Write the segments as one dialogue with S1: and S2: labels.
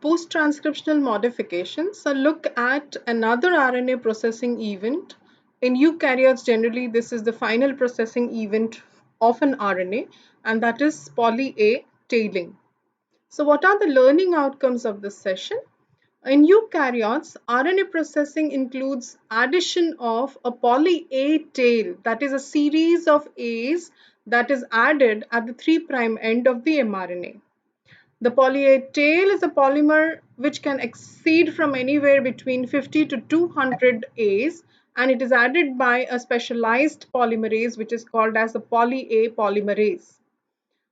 S1: Post-transcriptional modifications look at another RNA processing event. In eukaryotes, generally, this is the final processing event of an RNA, and that is poly-A tailing. So, what are the learning outcomes of this session? In eukaryotes, RNA processing includes addition of a poly-A tail, that is a series of A's that is added at the 3' end of the mRNA. The poly-A tail is a polymer which can exceed from anywhere between 50 to 200 A's, and it is added by a specialized polymerase which is called as the poly-A polymerase.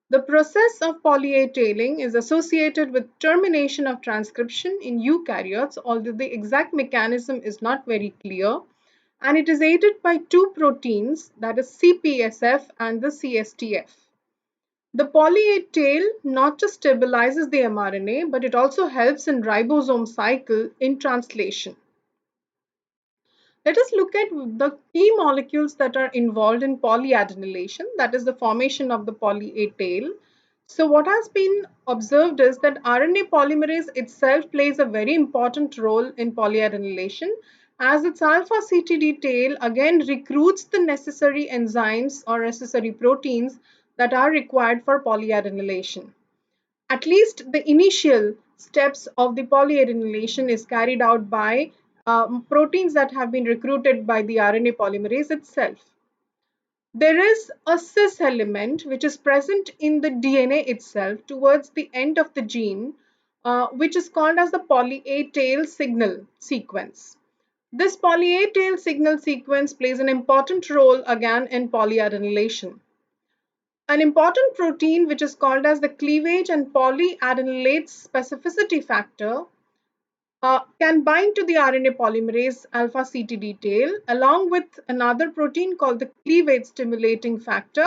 S1: The process of poly-A tailing is associated with termination of transcription in eukaryotes, although the exact mechanism is not very clear, and it is aided by two proteins, that is CPSF and the CSTF. The poly-A tail not just stabilizes the mRNA, but it also helps in ribosome cycle in translation. Let us look at the key molecules that are involved in polyadenylation, that is the formation of the poly-A tail. So what has been observed is that RNA polymerase itself plays a very important role in polyadenylation, as its alpha CTD tail again recruits the necessary enzymes or necessary proteins that are required for polyadenylation. At least the initial steps of the polyadenylation is carried out by proteins that have been recruited by the RNA polymerase itself. There is a cis element which is present in the DNA itself towards the end of the gene, which is called as the poly-A tail signal sequence. This poly-A tail signal sequence plays an important role again in polyadenylation. An important protein which is called as the cleavage and polyadenylate specificity factor can bind to the RNA polymerase alpha CTD tail along with another protein called the cleavage stimulating factor,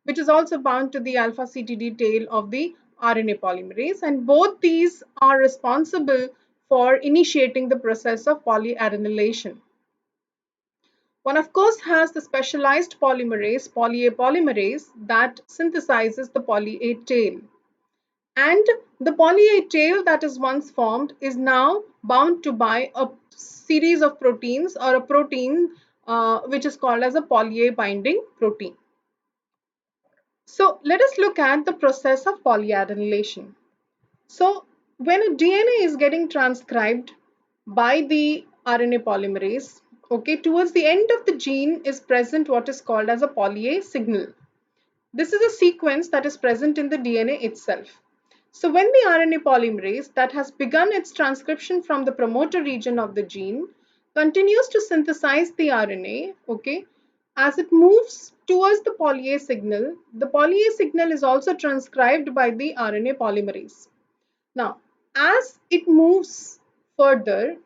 S1: which is also bound to the alpha CTD tail of the RNA polymerase, and both these are responsible for initiating the process of polyadenylation. One of course has the specialized polymerase, poly-A polymerase, that synthesizes the poly-A tail. And the poly-A tail that is once formed is now bound to by a series of proteins or a protein which is called as a poly-A binding protein. So let us look at the process of polyadenylation. So when a DNA is getting transcribed by the RNA polymerase, okay, towards the end of the gene is present what is called as a poly-A signal. This is a sequence that is present in the DNA itself. So when the RNA polymerase that has begun its transcription from the promoter region of the gene continues to synthesize the RNA, okay, as it moves towards the poly-A signal, the poly-A signal is also transcribed by the RNA polymerase. Now, as it moves further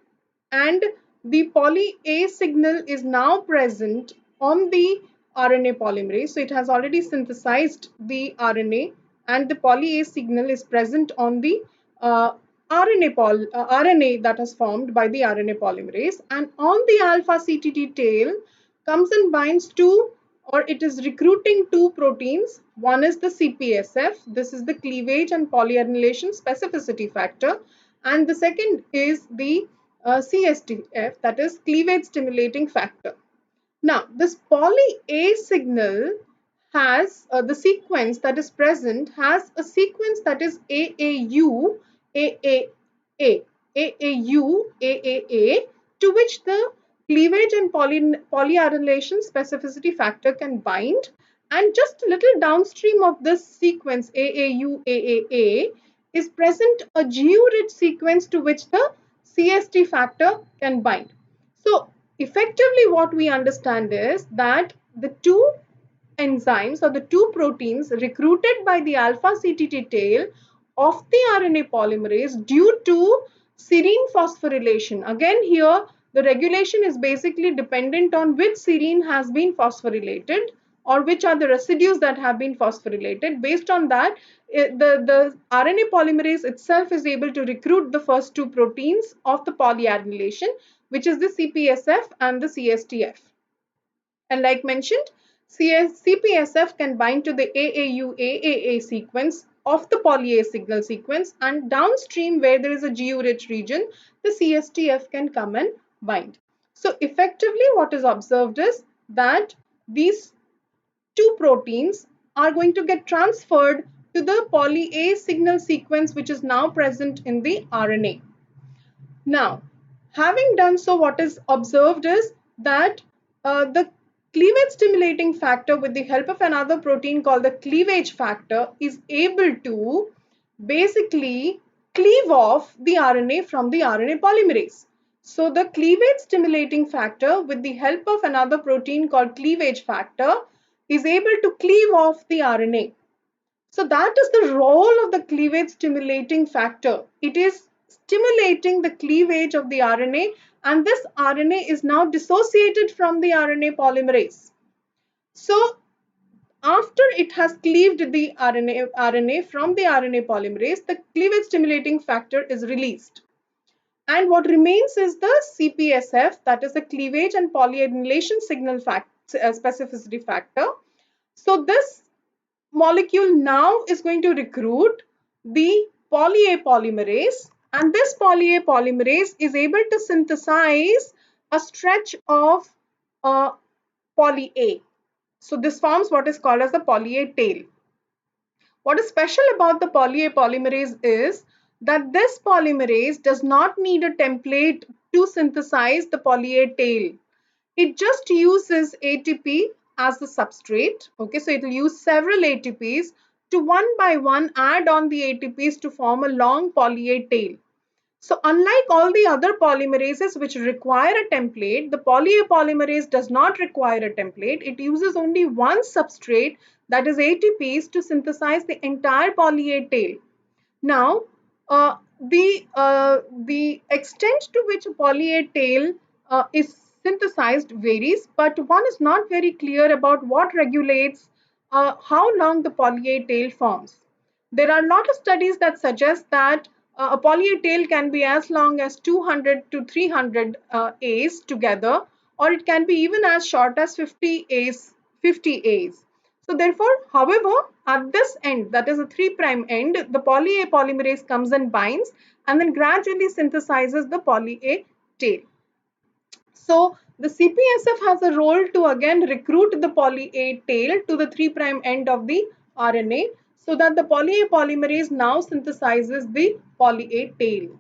S1: and the poly-A signal is now present on the RNA polymerase, so it has already synthesized the RNA and the poly-A signal is present on the RNA that is formed by the RNA polymerase, and on the alpha CTT tail comes and binds to, or it is recruiting two proteins. One is the CPSF, this is the cleavage and polyadenylation specificity factor, and the second is the CSTF, that is cleavage stimulating factor. Now, this poly-A signal has the sequence that is present has a sequence that is AAU, AAA, AAU, AAA, to which the cleavage and polyadenylation specificity factor can bind. And just a little downstream of this sequence AAU, AAA is present a GU-rich sequence to which the CST factor can bind. So effectively what we understand is that the two enzymes or the two proteins recruited by the alpha CTT tail of the RNA polymerase due to serine phosphorylation. Again here the regulation is basically dependent on which serine has been phosphorylated or which are the residues that have been phosphorylated. Based on that, the RNA polymerase itself is able to recruit the first two proteins of the polyadenylation, which is the CPSF and the CSTF. And like mentioned, CPSF can bind to the AAU-AAA sequence of the poly A signal sequence, and downstream where there is a GU rich region, the CSTF can come and bind. So effectively what is observed is that these two proteins are going to get transferred to the poly A signal sequence, which is now present in the RNA. Now, having done so, what is observed is that the cleavage stimulating factor, with the help of another protein called the cleavage factor, is able to basically cleave off the RNA from the RNA polymerase. So the cleavage stimulating factor, with the help of another protein called cleavage factor, is able to cleave off the RNA. So that is the role of the cleavage stimulating factor. It is stimulating the cleavage of the RNA, and this RNA is now dissociated from the RNA polymerase. So after it has cleaved the RNA from the RNA polymerase, the cleavage stimulating factor is released. And what remains is the CPSF, that is the cleavage and polyadenylation signal specificity factor. So this molecule now is going to recruit the poly A polymerase, and this poly A polymerase is able to synthesize a stretch of poly A. So this forms what is called as the poly A tail. What is special about the poly A polymerase is that this polymerase does not need a template to synthesize the poly A tail. It just uses ATP as the substrate. Okay, so it will use several ATPs to one by one add on the ATPs to form a long poly A tail. So unlike all the other polymerases which require a template, the poly A polymerase does not require a template. It uses only one substrate, that is ATPs, to synthesize the entire poly A tail. Now, the extent to which a poly A tail is synthesized varies, but one is not very clear about what regulates how long the poly A tail forms. There are a lot of studies that suggest that a poly A tail can be as long as 200 to 300 A's together, or it can be even as short as 50 A's. 50 A's. So therefore, however, at this end, that is a 3' end, the poly A polymerase comes and binds and then gradually synthesizes the poly A tail. So the CPSF has a role to again recruit the poly A tail to the 3' end of the RNA, so that the poly A polymerase now synthesizes the poly A tail.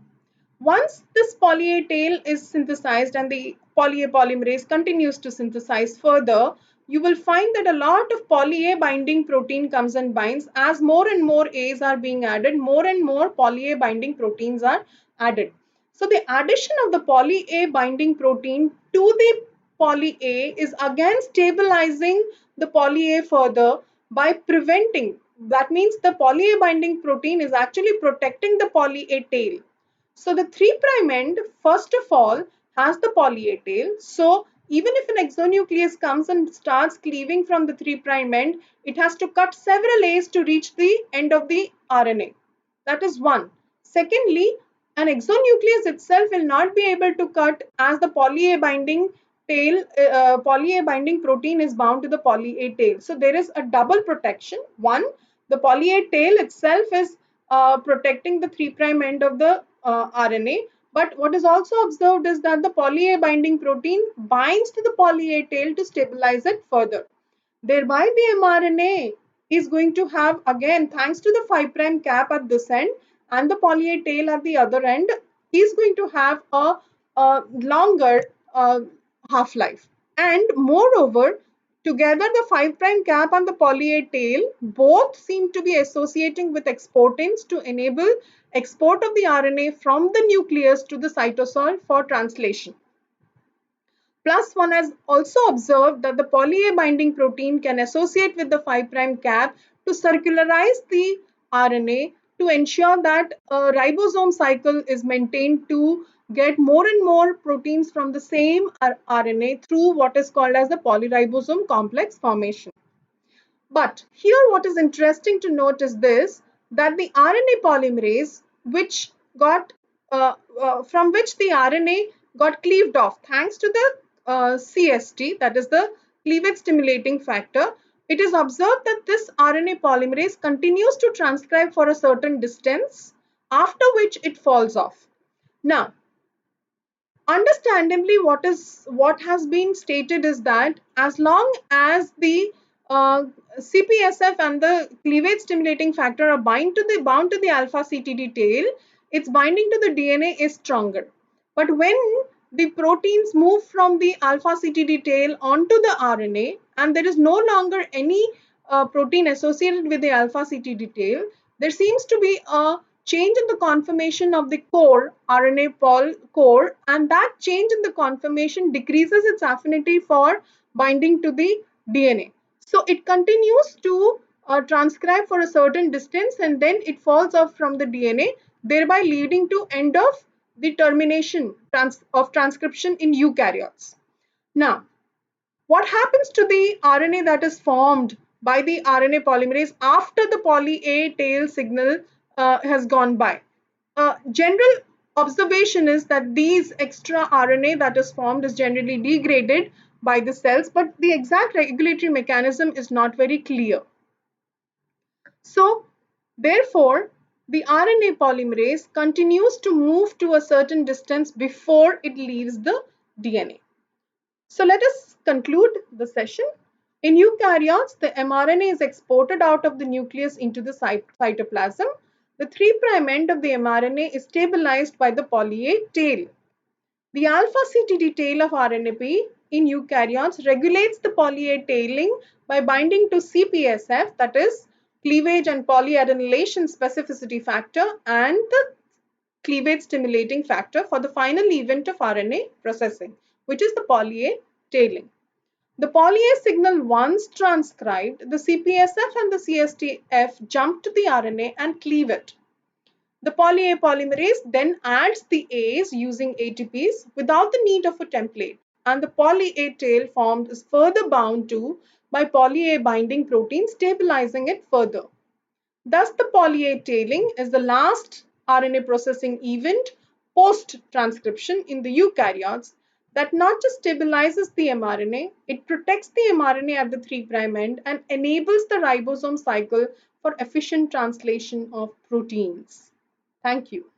S1: Once this poly A tail is synthesized and the poly A polymerase continues to synthesize further, you will find that a lot of poly A binding protein comes and binds. As more and more A's are being added, more and more poly A binding proteins are added. So the addition of the poly A binding protein to the poly A is again stabilizing the poly A further by preventing. That means the poly A binding protein is actually protecting the poly A tail. So the 3' end, first of all, has the poly A tail. So even if an exonuclease comes and starts cleaving from the 3' end, it has to cut several A's to reach the end of the RNA. That is one. Secondly, an exonuclease itself will not be able to cut, as the poly A binding tail, poly A binding protein is bound to the poly A tail. So there is a double protection. One, the poly A tail itself is protecting the 3' end of the RNA. But what is also observed is that the poly A binding protein binds to the poly A tail to stabilize it further. Thereby the mRNA is going to have, again, thanks to the 5' cap at this end and the poly A tail at the other end, is going to have a longer half-life. And moreover, together the 5' cap and the poly A tail both seem to be associating with exportins to enable export of the RNA from the nucleus to the cytosol for translation. Plus, one has also observed that the poly A binding protein can associate with the 5' cap to circularize the RNA to ensure that a ribosome cycle is maintained to get more and more proteins from the same RNA through what is called as the polyribosome complex formation. But here what is interesting to note is this, that the RNA polymerase, which got from which the RNA got cleaved off thanks to the CST, that is the cleavage stimulating factor, It is observed that this RNA polymerase continues to transcribe for a certain distance, after which it falls off. Now, understandably, what has been stated is that as long as the uh, CPSF and the cleavage stimulating factor are bound to the alpha CTD tail, its binding to the DNA is stronger. But when the proteins move from the alpha CTD tail onto the RNA, and there is no longer any protein associated with the alpha CTD tail, there seems to be a change in the conformation of the core, RNA pol core, and that change in the conformation decreases its affinity for binding to the DNA. So it continues to transcribe for a certain distance, and then it falls off from the DNA, thereby leading to end of the termination of transcription in eukaryotes. Now, what happens to the RNA that is formed by the RNA polymerase after the poly A tail signal has gone by? General observation is that these extra RNA that is formed is generally degraded by the cells, but the exact regulatory mechanism is not very clear. So, therefore, the RNA polymerase continues to move to a certain distance before it leaves the DNA. So let us conclude the session. In eukaryotes, the mRNA is exported out of the nucleus into the cytoplasm. The 3' end of the mRNA is stabilized by the poly A tail. The alpha CTD tail of RNAP in eukaryotes regulates the poly A tailing by binding to CPSF, that is cleavage and polyadenylation specificity factor, and the cleavage stimulating factor for the final event of RNA processing, which is the poly A tailing. The poly A signal once transcribed, the CPSF and the CSTF jump to the RNA and cleave it. The poly A polymerase then adds the A's using ATPs without the need of a template, and the poly A tail formed is further bound to by poly A binding protein, stabilizing it further. Thus, the poly A tailing is the last RNA processing event post-transcription in the eukaryotes that not just stabilizes the mRNA, it protects the mRNA at the 3' end and enables the ribosome cycle for efficient translation of proteins. Thank you.